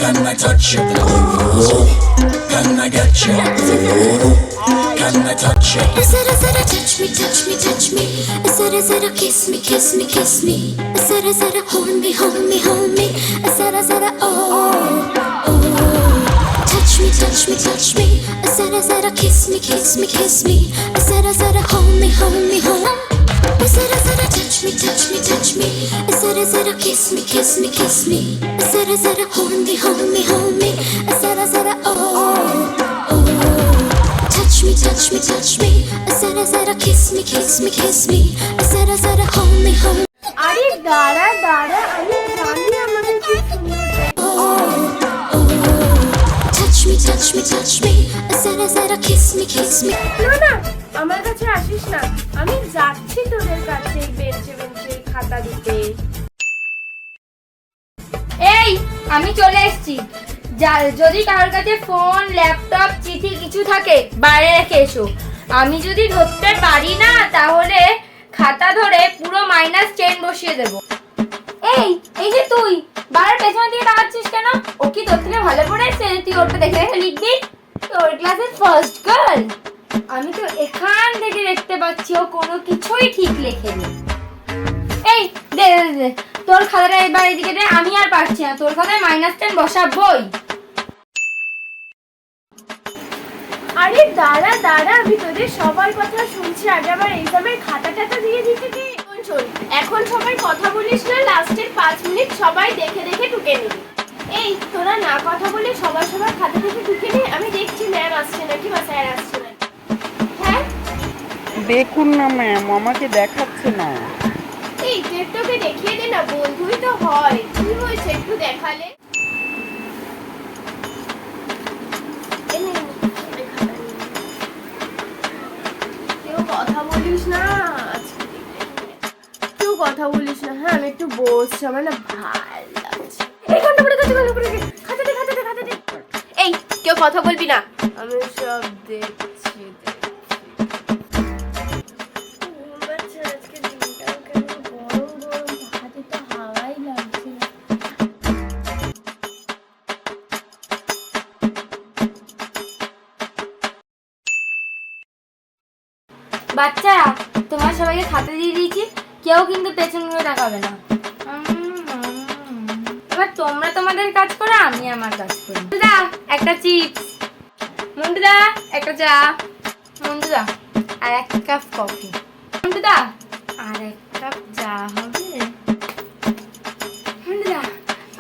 Can I touch you? Can I get you? Can I touch you? Zara zara touch me, touch me, touch me. Zara zara kiss me, kiss me, kiss me. Zara zara hold me, hold me, hold me. Zara zara oh oh. Touch me, touch me, touch me. Zara zara kiss me, kiss me, kiss me. Zara zara hold me, hold me, hold me. Zara zara touch me, touch me, touch me. Zara zara kiss me, kiss me, kiss me. Zara zara hold me, hold me, hold me. Zara zara oh oh. Touch me, touch me, touch me. Zara zara kiss me, kiss me, kiss me. Zara zara hold me, hold me. আরে দাঁড়া দাঁড়া, আমি জানি আমাকে কি সুন্দর। Touch me, touch me, touch me. Zara zara kiss me, kiss me. না না, আমার কাছে আসিস না, আমি যাচ্ছি তোদের কাছে বেঞ্চে বেঞ্চে খাতা দিতে। এই আমি চলে এসেছি। যদি কারোর কাছে ফোন, ল্যাপটপ, চিঠি কিছু থাকে বাইরে রেখে এসো। আমি যদি ধরতে পারি না তাহলে খাতা ধরে পুরো -10 বসিয়ে দেব। এই এই যে তুই বাবার পেছনে দিয়ে তাকাচ্ছিস কেন? ও কি তোর থেকে ভালো পড়েছে? তুই ওটা দেখে দেখে লিখবি? তোর ক্লাসের ফার্স্ট গার্ল। আমি তো এখান থেকে দেখতে পাচ্ছি ও কোনো কিছুই ঠিক লেখেনি। এই দে দে দে, তোর খাতাটা এবার এদিকে দে। আমি আর পারছি না, তোর খাতায় -10 বসাবই। আরে দাঁড়া দাঁড়া, আমি তোদের সবার কথা শুনছি, আগে আবার এক্সামের খাতাটা তো দিয়ে দিতে দে। শোন, এখন সবাই কথা বলিস না, লাস্টের 5 মিনিট সবাই দেখে দেখে টুকে নিবি। এই তোরা না কথা বলে সবার সবার খাতা থেকে টুকে নে, আমি দেখছি ম্যাম আসছে নাকি বা স্যার আসছে না। হ্যাঁ দেখুন না ম্যাম, আমাকে দেখাচ্ছে না। এই তুই একটু ওকে দেখিয়ে দে না, বন্ধুই তো হয়। কি হয়েছে একটু দেখালে? কেউ কথা বলিস না, কেউ কথা বলিস না। হ্যাঁ আমি একটু বসছি, আমার না ভালো লাগছে। এই ঘন্টা পড়ে গেছে, ঘন্টা পড়ে গেছে। খাতা দে, খাতা দে, খাতা দে। এই কেউ কথা বলবি না, আমি সব দেখছি। আজকে দিনটাও কেন গরম গরম, হাতে তো হাওয়াই লাগছে না। বাচ্চারা, তোমার সবাইকে খাতা দিয়ে দিয়েছি, কেউ কিন্তু পেছন ঘুরে তাকাবে না। এবার তোমরা তোমাদের কাজ করো, আমি আমার কাজ করি। মন্টুদা একটা চিপস, মন্টুদা একটা চা, মন্টুদা আর 1 কাপ কফি, মন্টুদা আর 1 কাপ চা হবে। মন্টুদা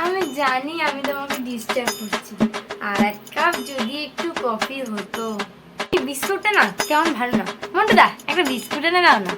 আমি জানি আমি তোমাকে ডিস্টার্ব করছি, আর 1 কাপ যদি একটু কফি হতো। বিস্কুটটা না কেমন ভালো না। মন্টুদা একটা বিস্কুট এনে দাও না।